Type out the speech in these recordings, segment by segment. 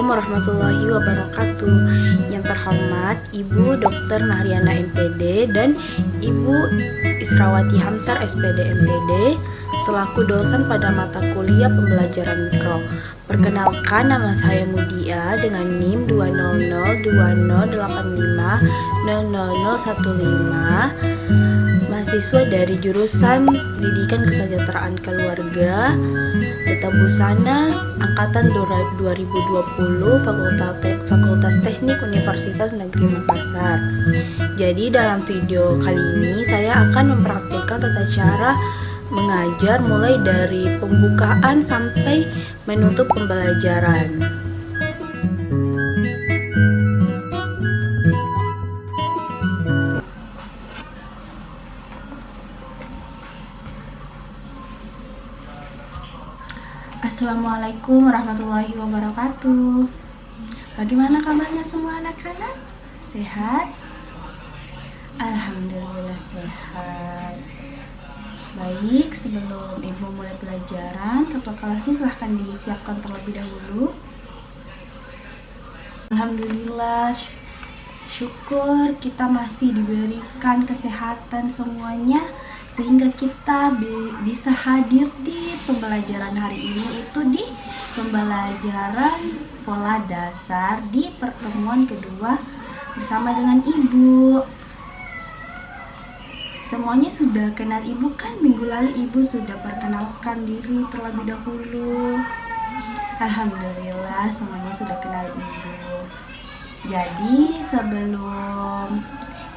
warahmatullahi wabarakatuh. Yang terhormat Ibu Dr. Nahriana MPD dan Ibu Israwati Hamsar SPD MPD selaku dosen pada mata kuliah pembelajaran mikro. Perkenalkan, nama saya Mudia dengan NIM 20020850015, mahasiswa dari jurusan Pendidikan Kesejahteraan Keluarga Duta Busana angkatan 2020 Fakultas Teknik Universitas Negeri Makassar. Jadi dalam video kali ini saya akan mempraktikkan tata cara mengajar mulai dari pembukaan sampai menutup pembelajaran. Assalamualaikum warahmatullahi wabarakatuh. Bagaimana kabarnya semua anak-anak? Sehat? Alhamdulillah sehat. Baik, sebelum Ibu mulai pelajaran, ketua kelasnya silahkan disiapkan terlebih dahulu. Alhamdulillah, syukur kita masih diberikan kesehatan semuanya, sehingga kita bisa hadir di pembelajaran hari ini, itu di pembelajaran pola dasar di pertemuan kedua bersama dengan Ibu. Semuanya sudah kenal Ibu kan? Minggu lalu Ibu sudah perkenalkan diri terlebih dahulu. Alhamdulillah semuanya sudah kenal Ibu. Jadi sebelum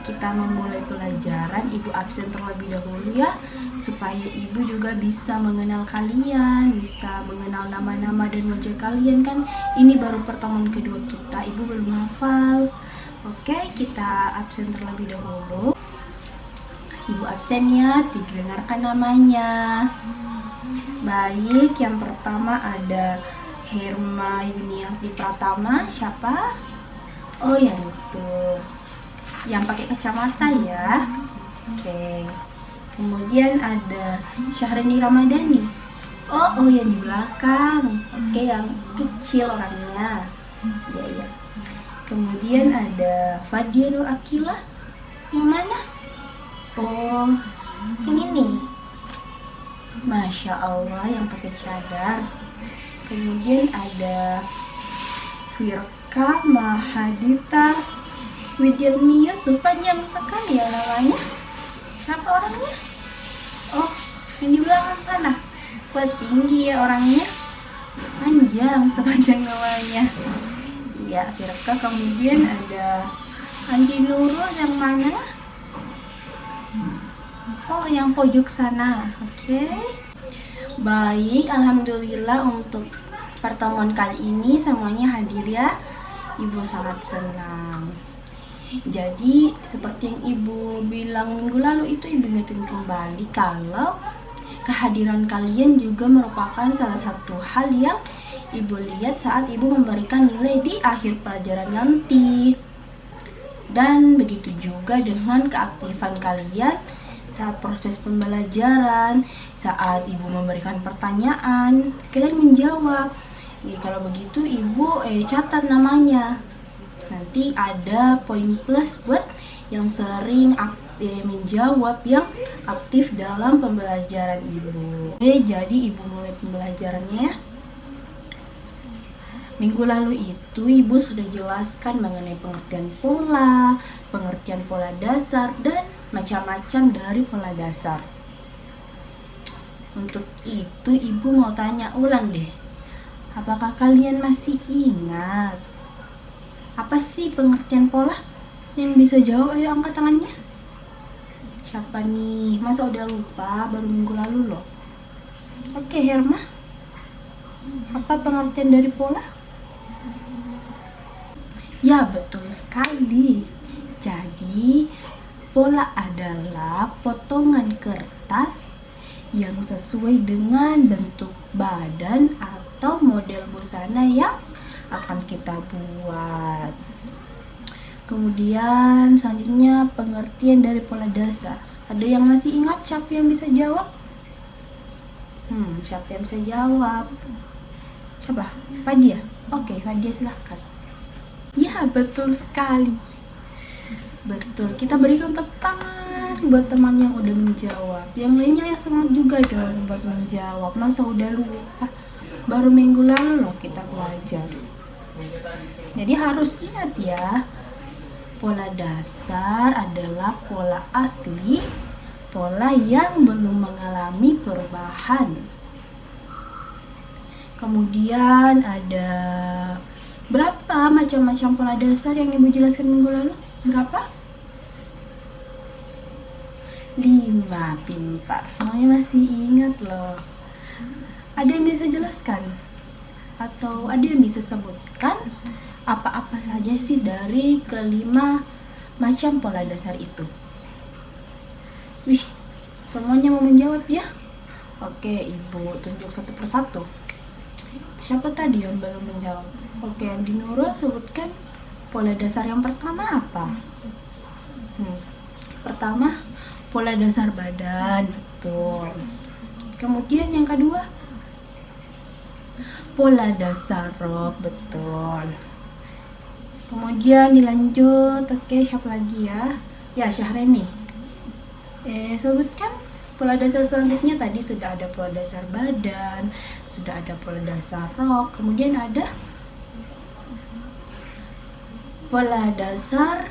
kita memulai pelajaran, Ibu absen terlebih dahulu ya, supaya Ibu juga bisa mengenal kalian, bisa mengenal nama-nama dan wajah kalian kan. Ini baru pertemuan kedua kita, Ibu belum hafal. Oke, kita absen terlebih dahulu. Ibu absen ya, didengarkan namanya. Baik, yang pertama ada Herma Yuniarti Pratama. Siapa? Oh, yang itu, yang pakai kacamata ya. Oke. Kemudian ada Syahrini Ramadhani. Oh, yang di belakang. Oke, yang kecil orangnya. Ya. Kemudian ada Fadia Nur Akila. Yang mana? Oh, yang ini. Masya Allah, yang pakai cadar. Kemudian ada Firka Mahadita Widyatmi Yusuf. Panjang sekali ya namanya. Siapa orangnya? Oh, yang di belakang sana. Wah, tinggi ya orangnya. Panjang sepanjang namanya. Ya, Firka. Kemudian ada Andi Nurul. Yang mana? Oh, yang pojok sana. Oke. Baik, alhamdulillah untuk pertemuan kali ini semuanya hadir ya. Ibu sangat senang. Jadi seperti yang Ibu bilang minggu lalu itu, Ibu ingatkan kembali kalau kehadiran kalian juga merupakan salah satu hal yang Ibu lihat saat Ibu memberikan nilai di akhir pelajaran nanti. Dan begitu juga dengan keaktifan kalian saat proses pembelajaran, saat Ibu memberikan pertanyaan, kalian menjawab. Ya, kalau begitu Ibu catat namanya. Nanti ada poin plus buat yang sering menjawab, yang aktif dalam pembelajaran Ibu. Jadi Ibu mulai pembelajarannya ya. Minggu lalu itu Ibu sudah jelaskan mengenai pengertian pola dasar, dan macam-macam dari pola dasar. Untuk itu Ibu mau tanya ulang deh. Apakah kalian masih ingat apa sih pengertian pola? Yang bisa jawab ayo angkat tangannya. Siapa nih? Masa udah lupa? Baru minggu lalu loh. Oke, Herma. Apa pengertian dari pola? Ya, betul sekali. Jadi pola adalah potongan kertas yang sesuai dengan bentuk badan atau model busana yang akan kita buat. Kemudian selanjutnya pengertian dari pola dasar. Ada yang masih ingat? Siapa yang bisa jawab? Siapa yang bisa jawab? Siapa? Fadia. Oke, Fadia silahkan. Ya, betul sekali. Betul. Kita berikan tepuk tangan buat teman yang udah menjawab. Yang lainnya ya semangat juga dong buat menjawab. Masa udah lupa? Baru minggu lalu loh kita belajar. Jadi harus ingat ya, pola dasar adalah pola asli, pola yang belum mengalami perubahan. Kemudian ada berapa macam-macam pola dasar yang Ibu jelaskan minggu lalu? Berapa? 5. Pintar. Semuanya masih ingat loh. Ada yang bisa jelaskan? Atau ada yang bisa sebutkan apa-apa saja sih dari kelima macam pola dasar itu? Wih, semuanya mau menjawab ya? Oke, Ibu tunjuk satu persatu. Siapa tadi yang belum menjawab? Oke, Andi Nurul, sebutkan pola dasar yang pertama apa? Pertama, pola dasar badan, betul. Kemudian yang kedua, pola dasar rok, betul. Kemudian dilanjut, oke, siapa lagi ya? Ya, Syahreni. Sebutkan pola dasar selanjutnya. Tadi sudah ada pola dasar badan, sudah ada pola dasar rok, kemudian ada pola dasar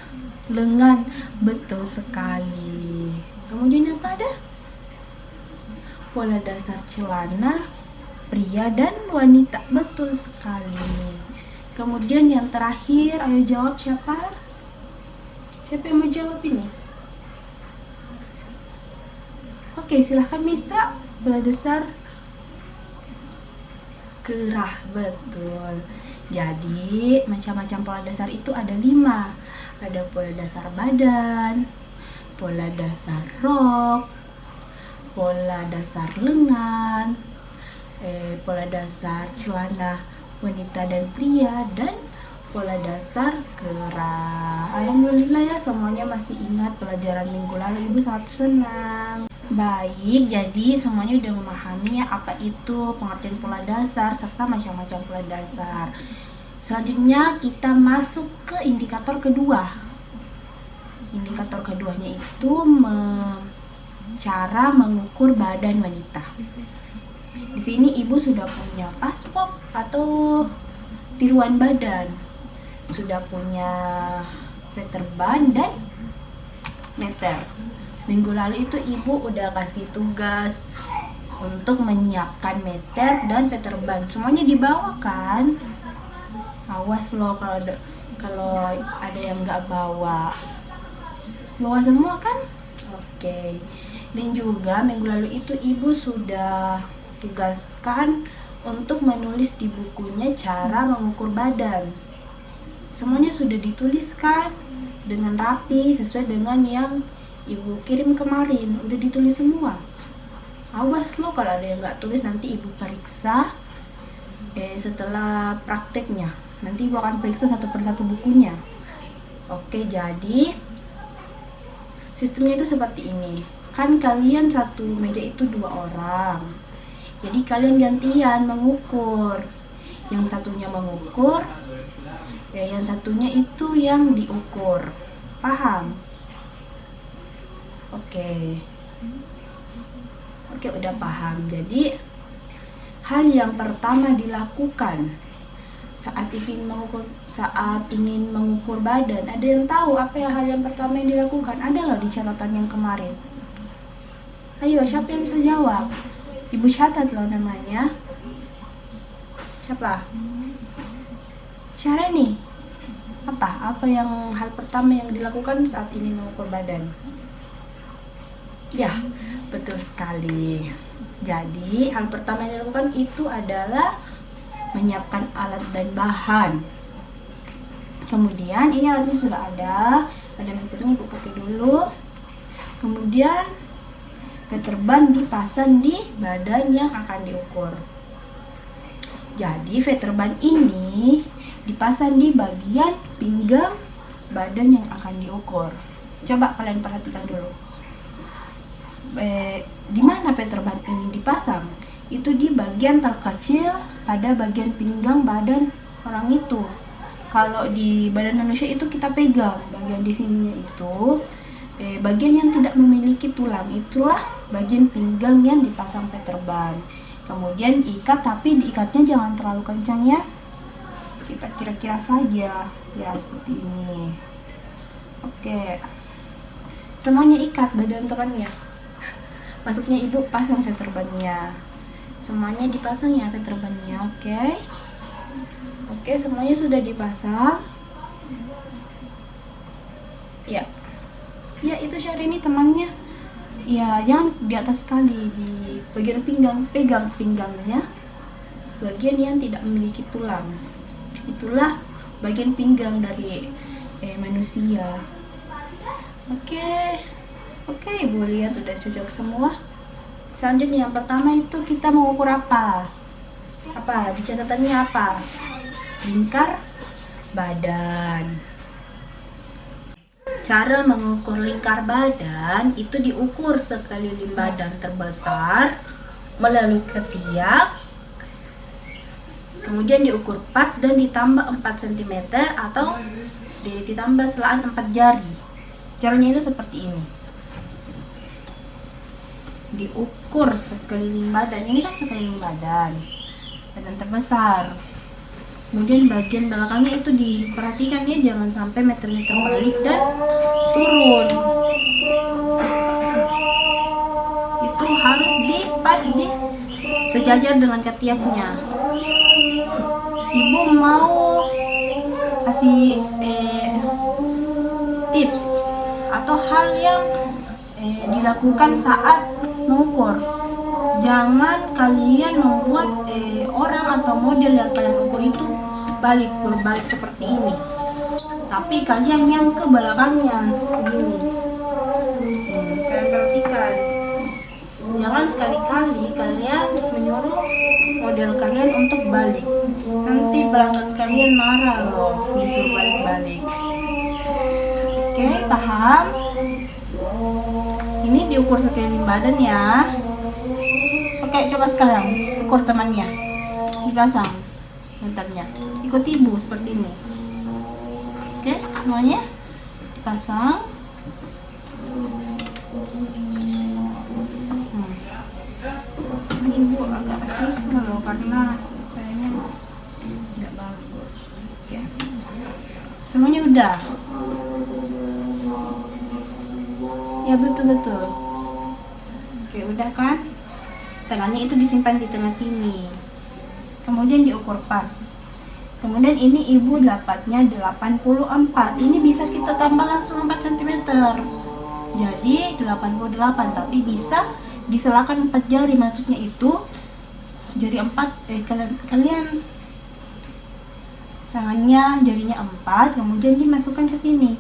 lengan, betul sekali. Kemudian apa ada? Pola dasar celana pria dan wanita, betul sekali. Kemudian yang terakhir, ayo jawab siapa? Siapa yang mau jawab ini? Oke, silahkan bisa. Pola dasar kerah, betul. Jadi macam-macam pola dasar itu ada 5. Ada pola dasar badan, pola dasar rok, pola dasar lengan, pola dasar celana wanita dan pria, dan pola dasar kerah. Alhamdulillah ya, semuanya masih ingat pelajaran minggu lalu. Ibu sangat senang. Baik, jadi semuanya udah memahami ya apa itu pengertian pola dasar serta macam-macam pola dasar. Selanjutnya kita masuk ke indikator kedua. Indikator keduanya itu cara mengukur badan wanita. Di sini Ibu sudah punya paspor atau tiruan badan, sudah punya meterban dan meter. Minggu lalu itu Ibu udah kasih tugas untuk menyiapkan meter dan meterban. Semuanya dibawa kan? Awas loh kalau ada yang nggak bawa. Bawa semua kan? Oke. Dan juga minggu lalu itu Ibu sudah tugaskan untuk menulis di bukunya cara mengukur badan. Semuanya sudah dituliskan dengan rapi sesuai dengan yang Ibu kirim kemarin. Udah ditulis semua. Awas loh kalau ada yang nggak tulis, nanti Ibu periksa setelah prakteknya. Nanti Ibu akan periksa satu persatu bukunya. Oke, jadi sistemnya itu seperti ini. Kan kalian satu meja itu 2 orang. Jadi kalian gantian mengukur. Yang satunya mengukur, yang satunya itu yang diukur. Paham? Oke, udah paham. Jadi hal yang pertama dilakukan saat ingin mengukur badan, ada yang tahu apa ya hal yang pertama yang dilakukan? Ada loh di catatan yang kemarin. Ayo, siapa yang bisa jawab? Ibu catat loh namanya. Siapa? Syareni. Apa yang hal pertama yang dilakukan saat ingin mengukur badan? Ya, betul sekali. Jadi hal pertama yang dilakukan itu adalah menyiapkan alat dan bahan. Kemudian ini alatnya sudah ada meternya, Ibu pakai dulu. Kemudian meterban dipasang di badan yang akan diukur. Jadi meterban ini dipasang di bagian pinggang badan yang akan diukur. Coba kalian perhatikan dulu. Di mana meterban ini dipasang? itu di bagian terkecil pada bagian pinggang badan orang itu. Kalau di badan manusia itu kita pegang bagian di sininya itu bagian yang tidak memiliki tulang, itulah bagian pinggang yang dipasang Peterban. Kemudian ikat, tapi diikatnya jangan terlalu kencang ya, kita kira-kira saja ya, seperti ini. Oke, semuanya ikat badan temannya, maksudnya ibu pasang Peterbannya, semuanya dipasang ya Peterbannya. Oke, semuanya sudah dipasang ya. Ya, itu Syahrini temannya. Ya, yang di atas sekali, di bagian pinggang, pegang pinggangnya, bagian yang tidak memiliki tulang. Itulah bagian pinggang dari manusia. Oke, Ibu lihat udah cocok semua. Selanjutnya yang pertama itu kita mengukur apa? Di catatannya apa? Lingkar badan. Cara mengukur lingkar badan itu diukur sekeliling badan terbesar melalui ketiak, kemudian diukur pas dan ditambah 4 cm atau ditambah selaan 4 jari. Caranya itu seperti ini. Diukur sekeliling badan, ini kan sekeliling badan terbesar. Kemudian bagian belakangnya itu diperhatikan ya, jangan sampai meter-meter balik dan turun. Itu harus pas di sejajar dengan ketiaknya. Ibu mau kasih tips atau hal yang dilakukan saat mengukur. Jangan kalian membuat orang atau model yang kalian ukur itu berbalik seperti ini, tapi kalian yang ke belakangnya begini. Kalian perhatikan, jangan sekali-kali kalian menyuruh model kalian untuk balik, nanti pelanggan kalian marah loh disuruh balik-balik. Oke, paham? Ini diukur sekeliling badan ya. Oke, coba sekarang ukur temannya, dipasang meternya, ikut ibu seperti ini. Oke, semuanya dipasang. Ini ibu agak susah loh karena kayaknya tidak bagus. Oke, semuanya udah ya, betul. Oke, udah kan? Tengahnya itu disimpan di tengah sini, kemudian diukur pas. Kemudian ini ibu dapatnya 84, ini bisa kita tambah langsung 4 cm, jadi 88, tapi bisa diselakan 4 jari, maksudnya itu jari 4 kalian tangannya jarinya 4, kemudian dimasukkan ke sini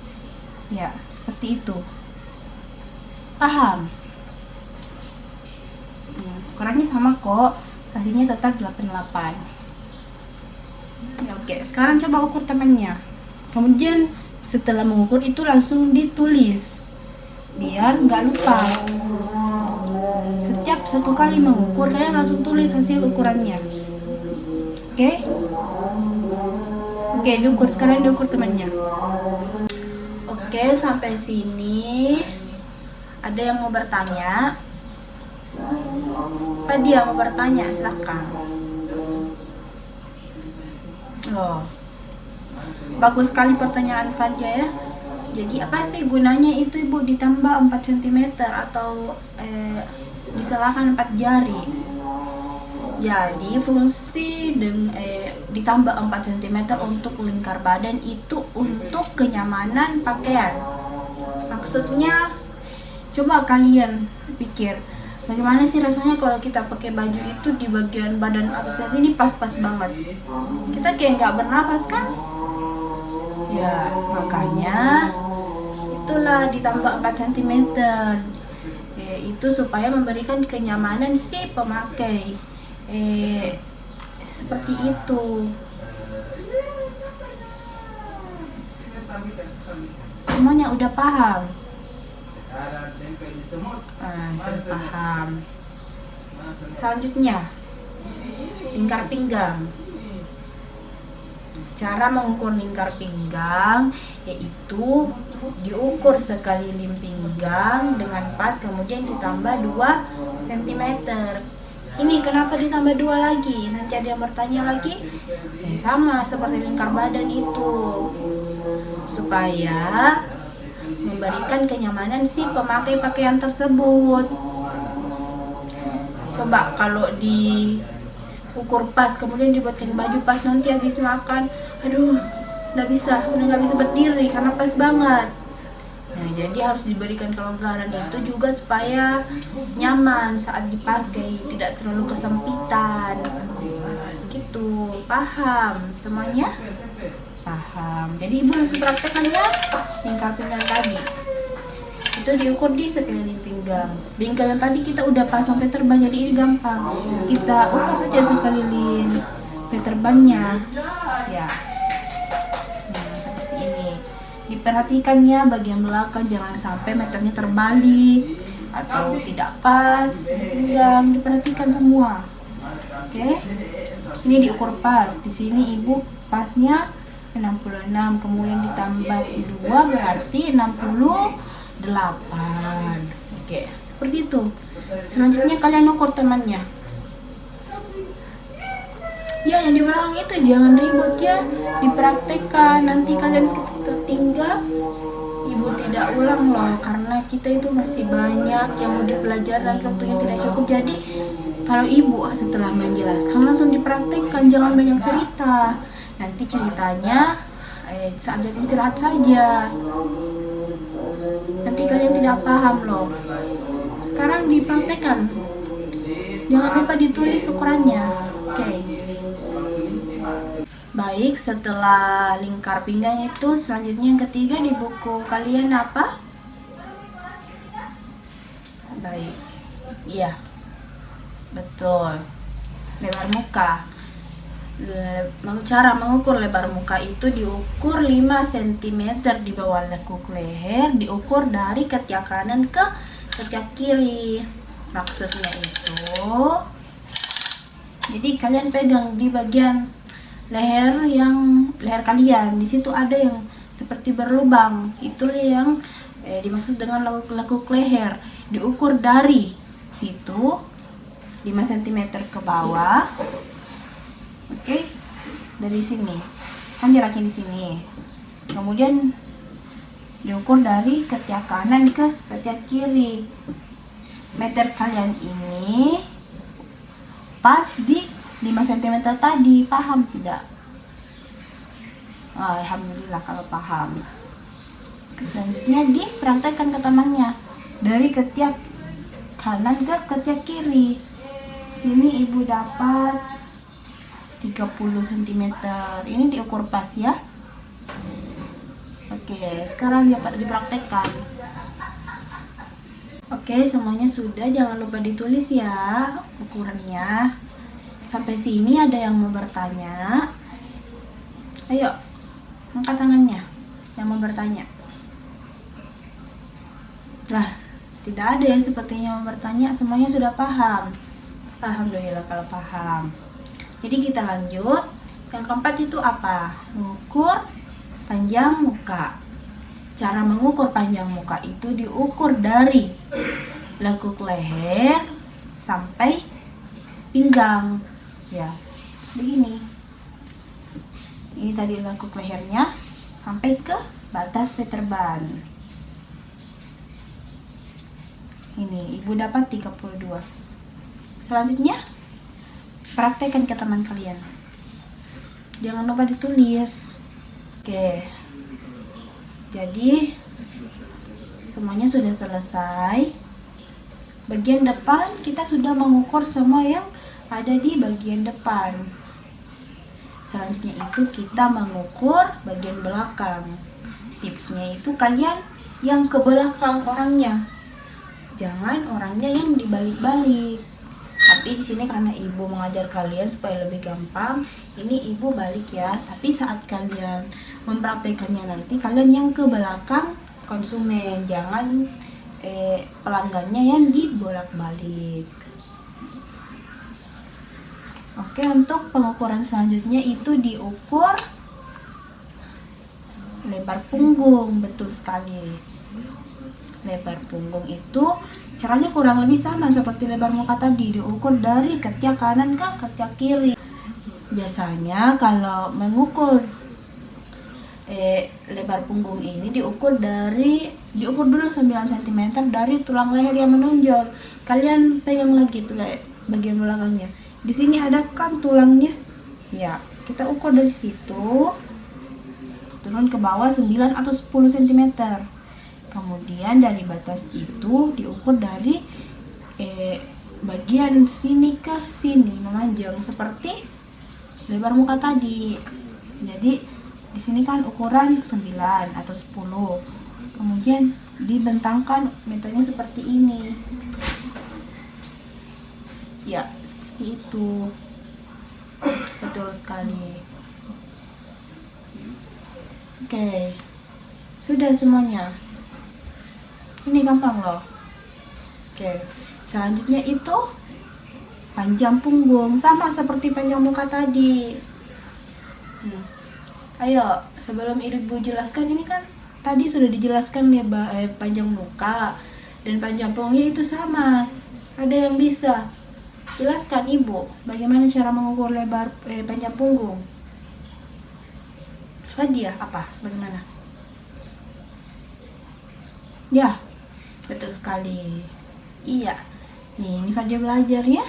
ya, seperti itu. Paham? Ukurannya sama kok, tadinya tetap 88 ya. Oke, sekarang coba ukur temannya. Kemudian setelah mengukur itu langsung ditulis biar nggak lupa. Setiap 1 kali mengukur kalian langsung tulis hasil ukurannya. Oke, diukur. Sekarang diukur temannya. Oke, sampai sini ada yang mau bertanya? Apa dia mau bertanya? Silakan. Loh, bagus sekali pertanyaan Fadia ya. Jadi apa sih gunanya itu ibu ditambah 4 cm atau diselakan 4 jari? Jadi fungsi ditambah 4 cm untuk lingkar badan itu untuk kenyamanan pakaian. Maksudnya coba kalian pikir, bagaimana sih rasanya kalau kita pakai baju itu di bagian badan atasnya sini pas-pas banget. Kita kayak nggak bernapas kan? Ya, makanya itulah ditambah 4 cm. Itu supaya memberikan kenyamanan si pemakai. Seperti itu. Semuanya udah paham? Sudah paham. Selanjutnya lingkar pinggang. Cara mengukur lingkar pinggang yaitu diukur sekeliling pinggang dengan pas, kemudian ditambah 2 cm. Ini kenapa ditambah 2 lagi? Nanti ada yang bertanya lagi. Sama seperti lingkar badan itu, supaya memberikan kenyamanan si pemakai pakaian tersebut. Coba kalau diukur pas kemudian dibuatkan baju pas, nanti habis makan, aduh, udah nggak bisa berdiri karena pas banget. Nah, jadi harus diberikan kelonggaran itu juga supaya nyaman saat dipakai, tidak terlalu kesempitan. Gitu, paham semuanya? Paham. Jadi ibu langsung praktekkan ya lingkar pinggang tadi. Itu diukur di sekeliling pinggang. Bingkai yang tadi kita udah pasang veterban, jadi ini gampang. Kita ukur saja sekeliling veterbannya. Ya. Seperti ini. Diperhatikannya bagian belakang jangan sampai meternya terbalik atau tidak pas di pinggang. Diperhatikan semua. Oke. Ini diukur pas. Di sini ibu pasnya 66, kemudian ditambah 2 berarti 68. Oke, seperti itu. Selanjutnya kalian ukur temannya. Ya, yang di belakang itu jangan ribut ya, dipraktekkan. Nanti kalian tertinggal, ibu tidak ulang loh, karena kita itu masih banyak yang mau dipelajari dan waktunya tidak cukup. Jadi kalau ibu setelah menjelaskan langsung dipraktekkan, jangan banyak cerita. Nanti ceritanya saat jadi istirahat saja. Nanti kalian tidak paham loh. Sekarang dipraktekkan. Jangan lupa ditulis ukurannya. Oke. Baik, setelah lingkar pinggang itu, selanjutnya yang ketiga di buku kalian apa? Baik. Iya. Betul. Lebar muka. Cara mengukur lebar muka itu diukur 5 cm di bawah lekuk leher, diukur dari ketiak kanan ke ketiak kiri. Maksudnya itu, jadi kalian pegang di bagian leher kalian, di situ ada yang seperti berlubang, itulah yang dimaksud dengan lekuk leher. Diukur dari situ 5 cm ke bawah. Oke, dari sini kan jaraknya di sini. Kemudian diukur dari ketiak kanan ke ketiak kiri. Meter kalian ini pas di 5 cm tadi, paham tidak? Alhamdulillah kalau paham. Selanjutnya dipraktekkan ke temannya dari ketiak kanan ke ketiak kiri. Sini ibu dapat 30 cm. Ini diukur pas ya. Oke, sekarang dapat dipraktekkan. Oke, semuanya sudah. Jangan lupa ditulis ya ukurannya. Sampai sini ada yang mau bertanya? Ayo, angkat tangannya yang mau bertanya. Lah, tidak ada yang sepertinya mau bertanya. Semuanya sudah paham. Alhamdulillah kalau paham. Jadi kita lanjut. Yang keempat itu apa? Mengukur panjang muka. Cara mengukur panjang muka itu diukur dari lekuk leher sampai pinggang. Ya, begini. Ini tadi lekuk lehernya sampai ke batas veterban. Ini ibu dapat 32. Selanjutnya praktekkan ke teman kalian. Jangan lupa ditulis. Oke. Jadi semuanya sudah selesai. Bagian depan kita sudah mengukur semua yang ada di bagian depan. Selanjutnya itu kita mengukur bagian belakang. Tipsnya itu kalian yang ke belakang orangnya. Jangan orangnya yang dibalik-balik. Tapi di sini karena ibu mengajar kalian supaya lebih gampang, ini ibu balik ya. Tapi saat kalian mempraktekannya nanti kalian yang ke belakang konsumen, jangan pelanggannya yang dibolak-balik. Oke, untuk pengukuran selanjutnya itu diukur lebar punggung. Betul sekali. Lebar punggung itu caranya kurang lebih sama seperti lebar muka tadi, diukur dari ketiak kanan ke ketiak kiri. Biasanya kalau mengukur lebar punggung ini diukur dulu 9 cm dari tulang leher yang menonjol. Kalian pegang lagi tuh bagian belakangnya. Di sini ada kan tulangnya. Ya, kita ukur dari situ turun ke bawah 9 atau 10 cm. Kemudian dari batas itu diukur dari bagian sini ke sini memanjang seperti lebar muka tadi. Jadi di sini kan ukuran 9 atau 10. Kemudian dibentangkan metodenya seperti ini. Ya, seperti itu. Betul sekali. Oke. Sudah semuanya. Ini gampang loh. Oke. Selanjutnya itu panjang punggung, sama seperti panjang muka tadi. Ayo, sebelum ibu jelaskan, ini kan tadi sudah dijelaskan ya, panjang muka dan panjang punggungnya itu sama. Ada yang bisa jelaskan ibu bagaimana cara mengukur lebar panjang punggung? Hadiah apa? Bagaimana? Ya, betul sekali. Iya. Nih, ini Fadia belajar ya.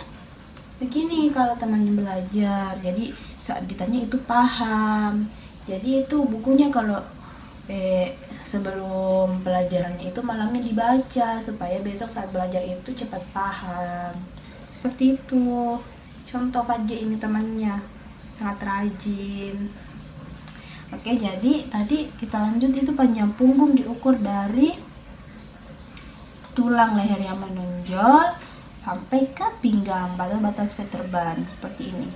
Begini kalau temannya belajar. Jadi saat ditanya itu paham. Jadi itu bukunya kalau sebelum pelajarannya itu malamnya dibaca supaya besok saat belajar itu cepat paham. Seperti itu. Contoh Fadia ini temannya sangat rajin. Oke, jadi tadi kita lanjut, itu panjang punggung diukur dari tulang leher yang menonjol sampai ke pinggang pada batas vertebra seperti ini.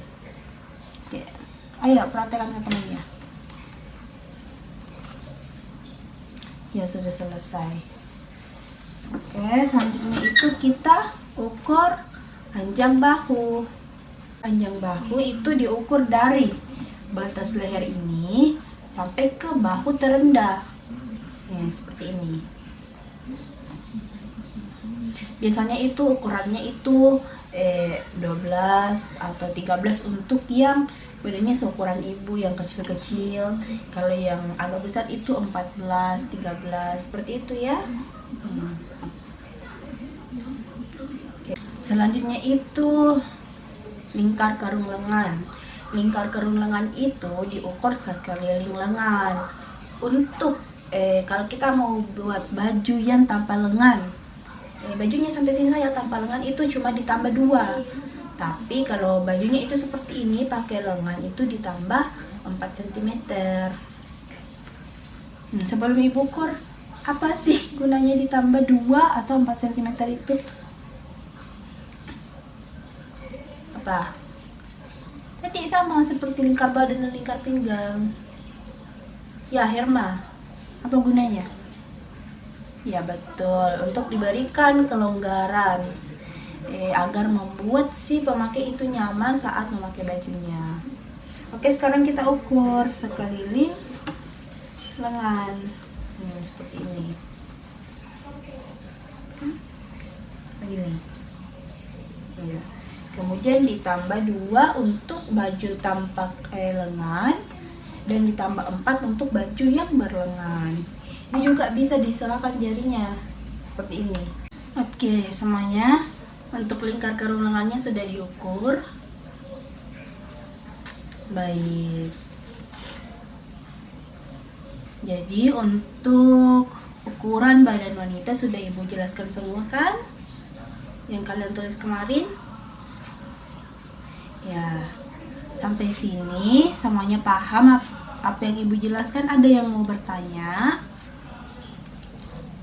Oke. Ayo perhatikan ke temannya. Ya, sudah selesai. Oke, selanjutnya itu kita ukur panjang bahu. Panjang bahu itu diukur dari batas leher ini sampai ke bahu terendah. Ya, seperti ini. Biasanya itu ukurannya itu 12 atau 13 untuk yang badannya seukuran ibu, yang kecil-kecil. Kalau yang agak besar itu 14, 13, seperti itu ya. Selanjutnya itu lingkar karung lengan. Lingkar karung lengan itu diukur sekeliling lengan. Untuk kalau kita mau buat baju yang tanpa lengan, bajunya sampai sini saja tanpa lengan itu cuma ditambah 2. Tapi kalau bajunya itu seperti ini pakai lengan itu ditambah 4 cm. Sebelum ibu ukur, apa sih gunanya ditambah 2 atau 4 cm itu? Apa? Tadi sama seperti lingkar badan dan lingkar pinggang. Ya, Herma, apa gunanya? Ya, betul, untuk diberikan kelonggaran agar membuat si pemakai itu nyaman saat memakai bajunya. Oke, sekarang kita ukur sekeliling lengan. Seperti ini. Begini. Ya. Kemudian ditambah 2 untuk baju tanpa lengan dan ditambah 4 untuk baju yang berlengan. Ini juga bisa diserahkan jarinya seperti ini. Oke, semuanya untuk lingkar karung lengannya sudah diukur. Baik. Jadi untuk ukuran badan wanita sudah ibu jelaskan semua kan? Yang kalian tulis kemarin? Ya, sampai sini semuanya paham apa yang ibu jelaskan? Ada yang mau bertanya?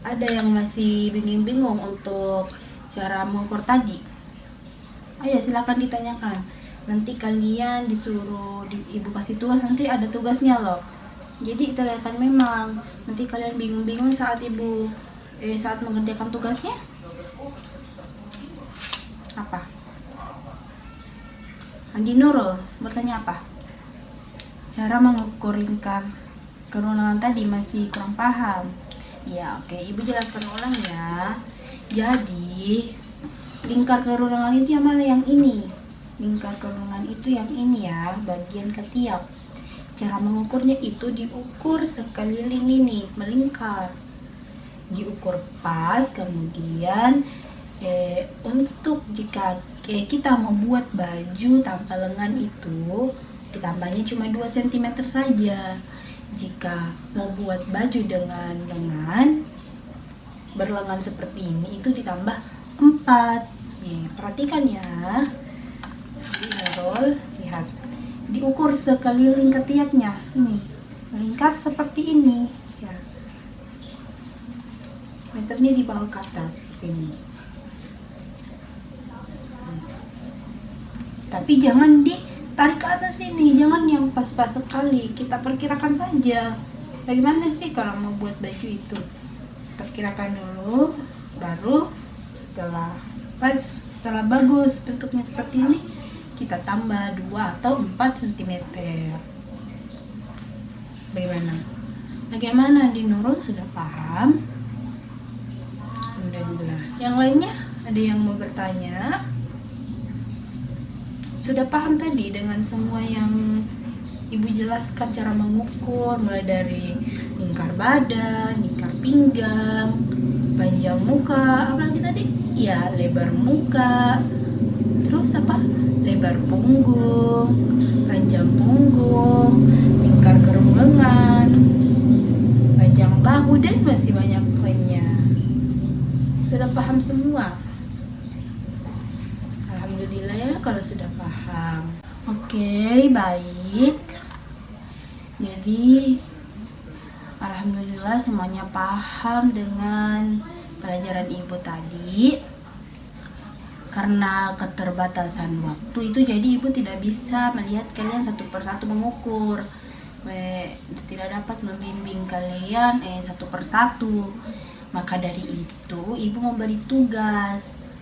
Ada yang masih bingung-bingung untuk cara mengukur tadi? Ayo silakan ditanyakan. Nanti kalian disuruh ibu kasih tugas, nanti ada tugasnya loh. Jadi tanyakan memang. Nanti kalian bingung-bingung saat ibu saat mengerjakan tugasnya. Apa? Andi Nurul bertanya apa? Cara mengukur lingkar kerunangan tadi masih kurang paham. Ya, oke, Ibu jelaskan ulang ya. Jadi, lingkar kerunangan itu yang mana? Yang ini. Lingkar kerunangan itu yang ini ya, bagian ketiak. Cara mengukurnya itu diukur sekeliling ini, melingkar. Diukur pas, kemudian untuk jika kita membuat baju tanpa lengan itu ditambahnya cuma 2 cm saja. Jika mau buat baju dengan lengan berlengan seperti ini itu ditambah 4. Perhatikan ya. Lihat. Diukur sekeliling ketiaknya. Ini, melingkar seperti ini ya. Meternya di bawah ke atas seperti ini. Tapi jangan ditarik ke atas ini, jangan yang pas-pas sekali. Kita perkirakan saja. Bagaimana sih kalau mau buat baju itu? Perkirakan dulu, baru setelah bagus bentuknya seperti ini, kita tambah 2 atau 4 cm. Bagaimana Andi Nurul sudah paham? Alhamdulillah. Yang lainnya ada yang mau bertanya? Sudah paham tadi dengan semua yang Ibu jelaskan cara mengukur, mulai dari lingkar badan, lingkar pinggang, panjang muka, apa lagi tadi? Ya, lebar muka. Terus apa? Lebar punggung, panjang punggung, lingkar kerung lengan, panjang bahu, dan masih banyak lainnya. Sudah paham semua? Alhamdulillah ya kalau sudah paham. Oke, baik. Jadi alhamdulillah semuanya paham dengan pelajaran Ibu tadi. Karena keterbatasan waktu itu jadi Ibu tidak bisa melihat kalian satu persatu mengukur. Tidak dapat membimbing kalian satu persatu. Maka dari itu Ibu memberi tugas.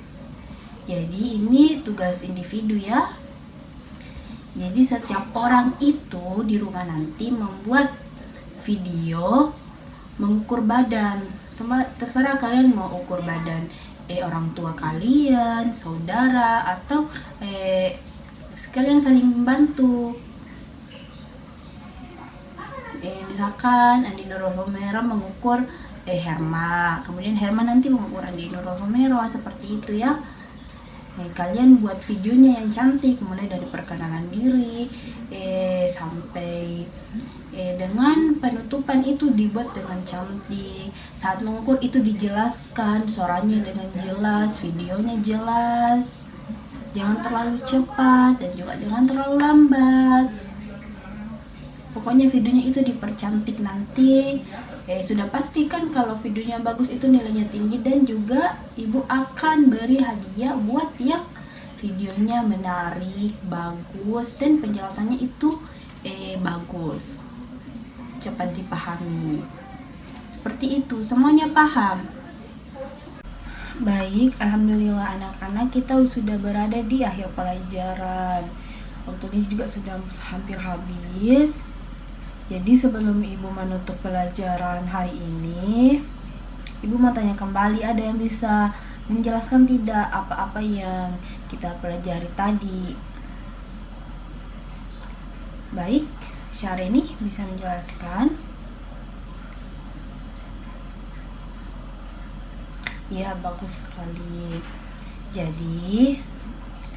Jadi ini tugas individu ya. Jadi setiap orang itu di rumah nanti membuat video mengukur badan. Terserah kalian mau ukur badan orang tua kalian, saudara, atau sekalian saling membantu. Misalkan Andi Nurul Homero mengukur Herma, kemudian Herma nanti mengukur Andi Nurul Homero, seperti itu ya. Kalian buat videonya yang cantik, mulai dari perkenalan diri sampai dengan penutupan itu dibuat dengan cantik. Saat mengukur itu dijelaskan, suaranya dengan jelas, videonya jelas, jangan terlalu cepat dan juga jangan terlalu lambat. Pokoknya videonya itu dipercantik nanti. Sudah pastikan kalau videonya bagus itu nilainya tinggi, dan juga Ibu akan beri hadiah buat yang videonya menarik, bagus, dan penjelasannya itu bagus, cepat dipahami. Seperti itu, semuanya paham? Baik, alhamdulillah anak-anak, kita sudah berada di akhir pelajaran. Waktu ini juga sudah hampir habis. Jadi sebelum Ibu menutup pelajaran hari ini, Ibu mau tanya kembali, ada yang bisa menjelaskan tidak apa-apa yang kita pelajari tadi? Baik, Syareni bisa menjelaskan? Ya, bagus sekali. Jadi,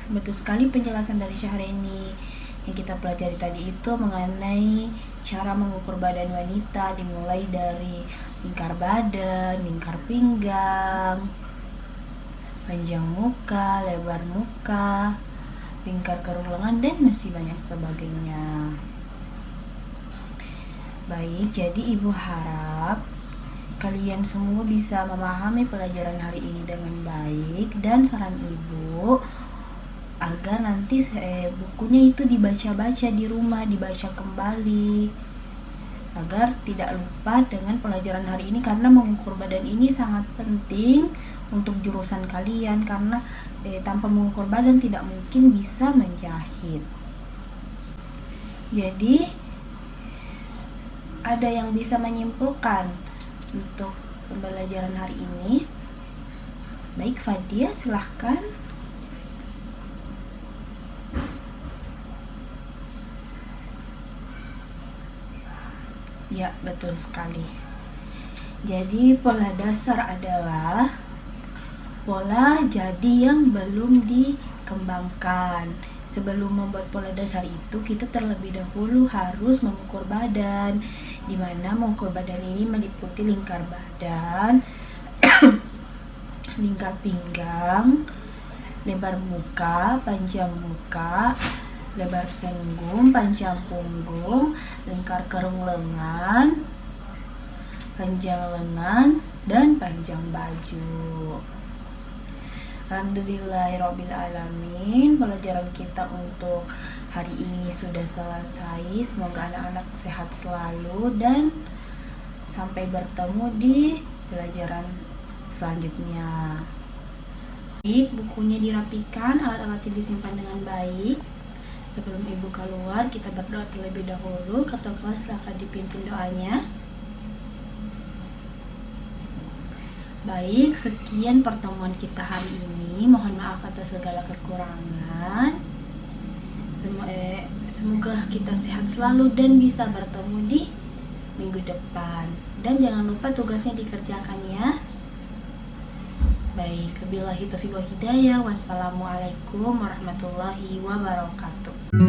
betul sekali penjelasan dari Syareni. Yang kita pelajari tadi itu mengenai cara mengukur badan wanita, dimulai dari lingkar badan, lingkar pinggang, panjang muka, lebar muka, lingkar kerung lengan, dan masih banyak sebagainya. Baik, jadi Ibu harap kalian semua bisa memahami pelajaran hari ini dengan baik, dan saran Ibu agar nanti bukunya itu dibaca-baca di rumah, dibaca kembali agar tidak lupa dengan pelajaran hari ini, karena mengukur badan ini sangat penting untuk jurusan kalian, karena tanpa mengukur badan tidak mungkin bisa menjahit. Jadi ada yang bisa menyimpulkan untuk pembelajaran hari ini? Baik, Fadia, silahkan. Ya, betul sekali. Jadi pola dasar adalah pola jadi yang belum dikembangkan. Sebelum membuat pola dasar itu, kita terlebih dahulu harus mengukur badan, di mana mengukur badan ini meliputi lingkar badan, lingkar pinggang, lebar muka, panjang muka, lebar punggung, panjang punggung, lingkar kerung lengan, panjang lengan, dan panjang baju. Alhamdulillahirrabbilalamin, pelajaran kita untuk hari ini sudah selesai. Semoga anak-anak sehat selalu dan sampai bertemu di pelajaran selanjutnya. Baik, bukunya dirapikan, alat-alatnya disimpan dengan baik. Sebelum ibu keluar, kita berdoa terlebih dahulu. Ketua kelas silakan dipimpin doanya. Baik, sekian pertemuan kita hari ini. Mohon maaf atas segala kekurangan. Semoga kita sehat selalu dan bisa bertemu di minggu depan. Dan jangan lupa tugasnya dikerjakan ya. Baik, wabillahi taufiq wal hidayah. Wassalamualaikum warahmatullahi wabarakatuh.